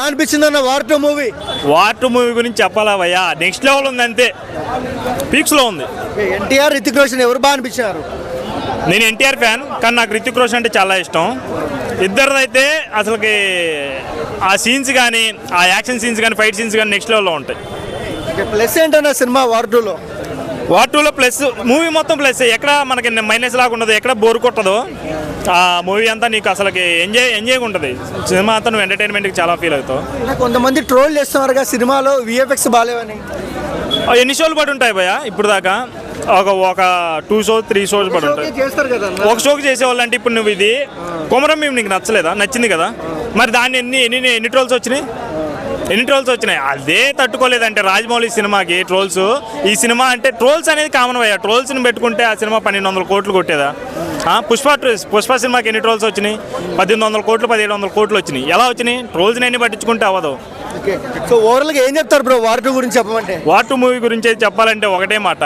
అనిపించింది అన్న war 2 movie? War 2 movie గురించి చెప్పాలా భయ్యా, నెక్స్ట్ లెవెల్ ఉంది, అంతే పీక్స్ లో ఉంది. ఎన్టీఆర్, రితిక్ రోషన్ ఎవరు బాగా అనిపించారు? నేను ఎన్టీఆర్ ఫ్యాన్, కానీ నాకు రితిక్ రోషన్ అంటే చాలా ఇష్టం. ఇద్దరిదైతే అసలుకి ఆ సీన్స్ కానీ, ఆ యాక్షన్ సీన్స్ కానీ, ఫైట్ సీన్స్ కానీ నెక్స్ట్ లెవెల్లో ఉంటాయి. ప్లస్ ఏంటన్నా సినిమా వార్ 2లో? వార్ 2లో ప్లస్, మూవీ మొత్తం ప్లస్, ఎక్కడ మనకి మైనస్ లాగా ఉండదు, ఎక్కడ బోర్ కొట్టదు. ఆ మూవీ అంతా నీకు అసలుకి ఎంజాయ్గా ఉంటుంది. సినిమా అంతా నువ్వు ఎంటర్టైన్మెంట్కి చాలా ఫీల్ అవుతావు. కొంతమంది ట్రోల్ చేస్తున్నారు సినిమాలో విఎఫ్ఎక్స్ బాగాలేవని. ఎన్ని షోలు పడి ఉంటాయి భయ్యా ఇప్పుడు దాకా? ఒక 2 షోస్ 3 షోస్ పడి ఉంటాయి. చేస్తారు కదా ఒక షోకి చేసేవాళ్ళు. అంటే ఇప్పుడు నువ్వు ఇది కొమరం మేము నీకు నచ్చలేదా? నచ్చింది కదా, మరి దాన్ని ఎన్ని ట్రోల్స్ వచ్చినాయి? అదే తట్టుకోలేదంటే రాజమౌళి సినిమాకి ట్రోల్స్. ఈ సినిమా అంటే ట్రోల్స్ అనేది కామన్ అయ్యా. ట్రోల్స్ని పెట్టుకుంటే ఆ సినిమా 1200 కోట్లు కొట్టేదా? పుష్ప సినిమాకి ఎన్ని ట్రోల్స్ వచ్చినాయి? 1800 కోట్లు 1700 కోట్లు వచ్చినాయి. ఎలా వచ్చినాయి? ట్రోల్స్ని ఎన్ని పట్టించుకుంటే అవ్వదు. సో ఓవరాల్గా ఏం చెప్తారు బ్రో వార్ 2 గురించి చెప్పమంటే? వార్ 2 మూవీ గురించి చెప్పాలంటే ఒకటే మాట,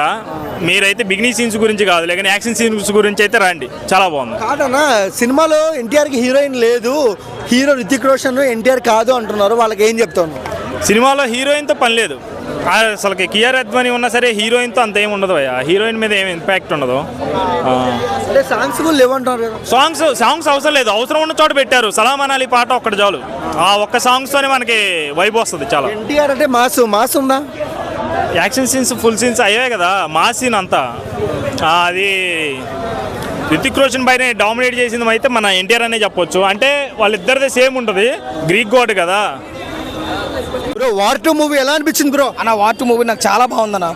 మీరైతే బిగినింగ్ సీన్స్ గురించి కాదు, లేకపోతే యాక్షన్ సీన్స్ గురించి అయితే రండి, చాలా బాగుంది. కాదన్నా, సినిమాలో ఎన్టీఆర్కి హీరోయిన్ లేదు, హీరో రితిక్ రోషన్, ఎన్టీఆర్ కాదు అంటున్నారు, వాళ్ళకి ఏం చెప్తాను? సినిమాలో హీరోయిన్తో పని లేదు అసలుకి. కియారా అద్వానీ ఉన్నా సరే హీరోయిన్తో అంత ఏమి ఉండదు. హీరోయిన్ మీద ఏమి ఇంపాక్ట్ ఉండదు. సాంగ్స్ కూడా లేవంటారు. సాంగ్స్ అవసరం లేదు, అవసరం ఉన్న చోట పెట్టారు. సలాం అనాలి పాట ఒక్కటి చాలు. ఆ ఒక్క సాంగ్స్తోనే మనకి వైబ్ వస్తుంది చాలా. ఎన్టీఆర్ అంటే మాస్ ఉందా? యాక్షన్ సీన్స్ ఫుల్ సీన్స్ అయ్యాయి కదా, మాస్ సీన్ అంతా. అది రితిక్ రోషన్ పైన డామినేట్ చేసింది అయితే మన ఎన్టీఆర్ అనే చెప్పొచ్చు. అంటే వాళ్ళిద్దరిదే సేమ్ ఉంటుంది, గ్రీక్ గాడ్ కదా. బ్రో వార్ 2 మూవీ ఎలా అనిపించింది బ్రో? అన్న వార్ 2 మూవీ నాకు చాలా బాగుందన్న.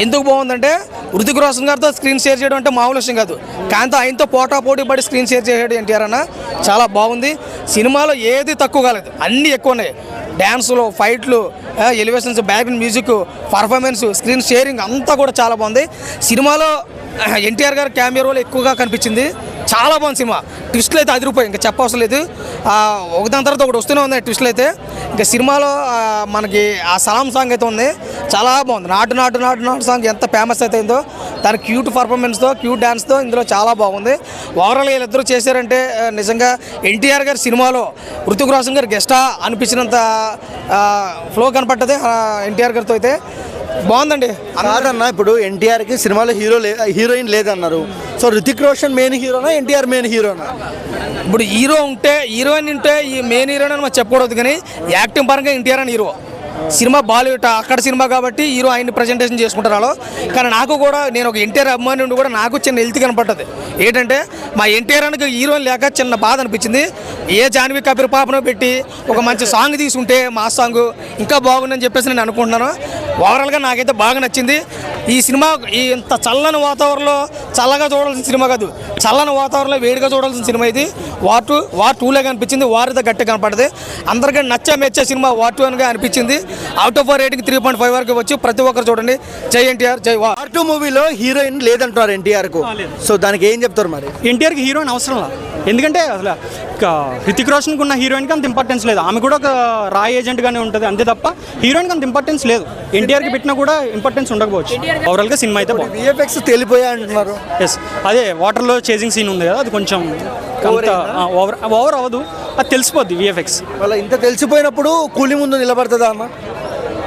ఎందుకు బాగుందంటే ఋతిక్ రోషన్ గారితో స్క్రీన్ షేర్ చేయడం అంటే మామూలు విషయం కాదు. కానీ ఆయనతో పోటీ పడి స్క్రీన్ షేర్ చేయడం ఎన్టీఆర్ అన్న చాలా బాగుంది. సినిమాలో ఏది తక్కువ కాలేదు, అన్నీ ఎక్కువ ఉన్నాయి. డ్యాన్సులు, ఫైట్లు, elevations, background music, performance, screen sharing అంతా కూడా చాలా బాగుంది. సినిమాలో ఎన్టీఆర్ గారి కెమెరా రోల్ ఎక్కువగా కనిపించింది. చాలా బాగుంది సినిమా. ట్విస్ట్లు అయితే అదిరిపోయి, ఇంకా చెప్పవసరం లేదు. ఒకదాని తర్వాత ఒకటి వస్తూనే ఉంది ట్విస్ట్లు అయితే. ఇంకా సినిమాలో మనకి ఆ సలాం సాంగ్ అయితే ఉంది, చాలా బాగుంది. నాటు సాంగ్ ఎంత ఫేమస్ అయితే అయిందో, దాని క్యూట్ పర్ఫార్మెన్స్తో, క్యూట్ డ్యాన్స్తో ఇందులో చాలా బాగుంది. ఓవరాల్గా వీళ్ళిద్దరూ చేశారంటే నిజంగా ఎన్టీఆర్ గారి సినిమాలో ఋతిక్ రోషన్ గారు గెస్టా అనిపించినంత ఫ్లో కనపడ్డది ఎన్టీఆర్ గారితో అయితే. బాగుందండి. కాదన్నా, ఇప్పుడు ఎన్టీఆర్కి సినిమాలో హీరోయిన్ లేదన్నారు. సో రితిక్ రోషన్ మెయిన్ హీరోనా, ఎన్టీఆర్ మెయిన్ హీరోనా? ఇప్పుడు హీరోయిన్ ఉంటే ఈ మెయిన్ హీరోయిన్ అని మనం చెప్పకూడదు, కానీ యాక్టింగ్ పరంగా ఎన్టీఆర్ అని హీరో. సినిమా బాలీవుడ్ అక్కడ సినిమా కాబట్టి హీరో ఆయన్ని ప్రజెంటేషన్ చేసుకుంటారు వాళ్ళు. కానీ నాకు కూడా, నేను ఒక ఎన్టీఆర్ అభిమాని నుండి కూడా నాకు చిన్న హెల్త్ కనపడ్డది. ఏంటంటే మా ఎన్టీఆర్ అని హీరోయిన్ లేక చిన్న బాధ అనిపించింది. ఏ జాన్వీ కపూర్ పాపను పెట్టి ఒక మంచి సాంగ్ తీసుకుంటే, మా సాంగ్ ఇంకా బాగుందని చెప్పేసి నేను అనుకుంటున్నాను. ఓవరాల్గా నాకైతే బాగా నచ్చింది ఈ సినిమా. ఇంత చల్లని వాతావరణంలో చల్లగా చూడాల్సిన సినిమా కాదు, చల్లని వాతావరణంలో వేడిగా చూడాల్సిన సినిమా ఇది. వార్ 2 అనిపించింది, వార్ ద గట్టి కనపడుతుంది. అందరికీ మెచ్చే సినిమా వార్ 2 అనిగా అనిపించింది. అవుట్ ఆఫ్ రేటింగ్ 3.5 వరకు వచ్చి ప్రతి ఒక్కరు చూడండి. జై ఎన్టీఆర్, జై వార్ 2 మూవీలో హీరోయిన్ లేదంటారు ఎన్టీఆర్కు. సో దానికి ఏం చెప్తారు మరి? ఎన్టీఆర్కి హీరోయిన్ అవసరం లేదు, ఎందుకంటే అసలు హితిక్ రోషన్కి ఉన్న హీరోయిన్కి అంత ఇంపార్టెన్స్ లేదు. ఆమె కూడా ఒక రా ఏజెంట్గానే ఉంటుంది అంతే తప్ప హీరోయిన్కి అంత ఇంపార్టెన్స్ లేదు. ఎన్టీఆర్కి పెట్టినా కూడా ఇంపార్టెన్స్ ఉండకపోవచ్చు. ఓవరాల్గా సినిమా అయితే విఎఫ్ఎక్స్ తెలిపోయా అంటున్నారు. ఎస్, అదే వాటర్లో చేజింగ్ సీన్ ఉంది కదా, అది కొంచెం ఓవర్ అవ్వదు, అది తెలిసిపోద్ది విఎఫ్ఎక్స్. వాళ్ళ ఇంత తెలిసిపోయినప్పుడు కూలీ ముందు నిలబడుతుందా అన్న?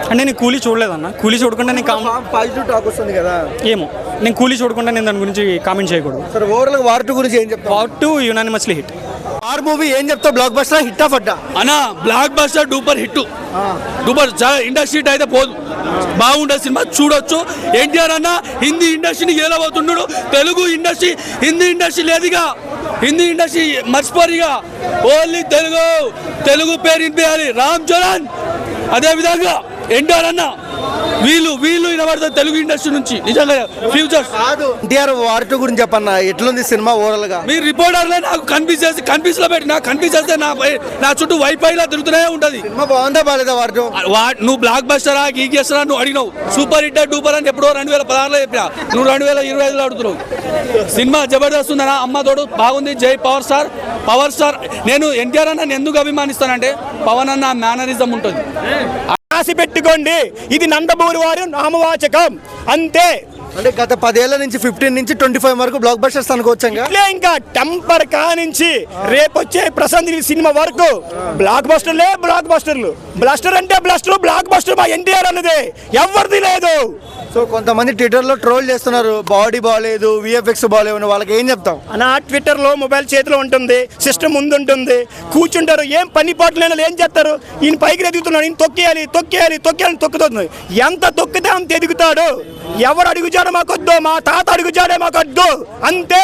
అంటే నేను కూలీ చూడలేదన్న. కూలీ చూడకుండా నేను పాజిటివ్ టాక్ వస్తుంది కదా. ఏమో, నేను కూలీ చూడకుండా నేను దాని గురించి కామెంట్ చేయకూడదు. సరే, ఓవరాల్ వార్ 2 గురించి ఏం చెప్తావు? War 2 unanimously hit. War movie ఏం చెప్తావు? బ్లాక్ బస్టర్ హిట్టా ఫడ్డా? అన్నా blockbuster duper hit, duper industry అయితే పోదు, బాగుండే సినిమా చూడొచ్చు. ఎన్టీఆర్ అన్న హిందీ ఇండస్ట్రీని ఏలబోతున్నాడు. తెలుగు ఇండస్ట్రీ, హిందీ ఇండస్ట్రీ లేదుగా, హిందీ ఇండస్ట్రీ మర్చిపోరిగా. ఓన్లీ తెలుగు పేరు వినిపించాలి. రామ్ చరణ్, అదేవిధంగా ఎన్టీఆర్ అన్న, వీళ్ళు వినబడతారు తెలుగు ఇండస్ట్రీ నుంచి. నిజంగా ఫ్యూచర్ ఎన్టీఆర్ వార్ 2 గురించి చెప్పన్నా, ఎట్లుంది సినిమా ఓవరాల్ గా? మీరు రిపోర్టర్లే నాకు కన్ఫ్యూజ్ లో పెట్టినా, కన్ఫ్యూజ్ చేస్తే నా చుట్టూ వైఫైలా తిరుగుతూనే ఉంటది. సినిమా బాగుందా బాలేదా వార్ 2? నువ్వు బ్లాక్ బస్టరా గీకేస్తారా నువ్వు అడిగినావు. సూపర్ హిట్ డూపర్ అని ఎప్పుడో 2016లో చెప్పినా, నువ్వు 2025లో అడుగుతున్నావు. సినిమా జబర్దస్త్ ఉందనా, అమ్మ తోడు బాగుంది. జై పవర్ స్టార్. నేను ఎన్టీఆర్ అన్న ఎందుకు అభిమానిస్తానంటే పవన్ అన్న మేనరిజం ఉంటుంది. రాసి పెట్టుకోండి, ఇది నందమూరి వారి నామవాచకం అంతే. అంటే గత 10 ఏళ్ల నుంచి 15 నుంచి 25 వరకు బ్లాక్ బస్టర్స్ అనుకోవచ్చు ఇంకా. ఇట్లే ఇంకా టెంపర్ కానించి రేపు వచ్చే ప్రశాంత్ నీల్ సినిమా వరకు బ్లాక్ బస్టర్లే బ్లాక్ బస్టర్లు. బ్లాస్టర్ అంటే బ్లాస్టర్, బ్లాక్ బస్టర్ మా ఎన్టీఆర్ అన్నదే ఎవరిది లేదు. సో కొంతమంది ట్విట్టర్లో ట్రోల్ చేస్తున్నారు, బాడీ బాగాలేదు, విఎఫ్ఎక్స్ బాగాలేవు, వాళ్ళకి ఏం చెప్తాం? నా ట్విట్టర్లో మొబైల్ చేతిలో ఉంటుంది, సిస్టమ్ ముందు ఉంటుంది, కూర్చుంటారు, ఏం పని పాటలు లేని ఏం చేస్తారు? ఈయన పైకి ఎదుగుతున్నాడు, ఈయన తొక్కేయాలి తొక్కేయాలి తొక్కేయాలని తొక్కుతుంది. ఎంత తొక్కితే అంత ఎదుగుతాడు. ఎవరు అడుగుజాడో మాకొద్దు, మా తాత అడుగుజాడే మాకొద్దు, అంతే.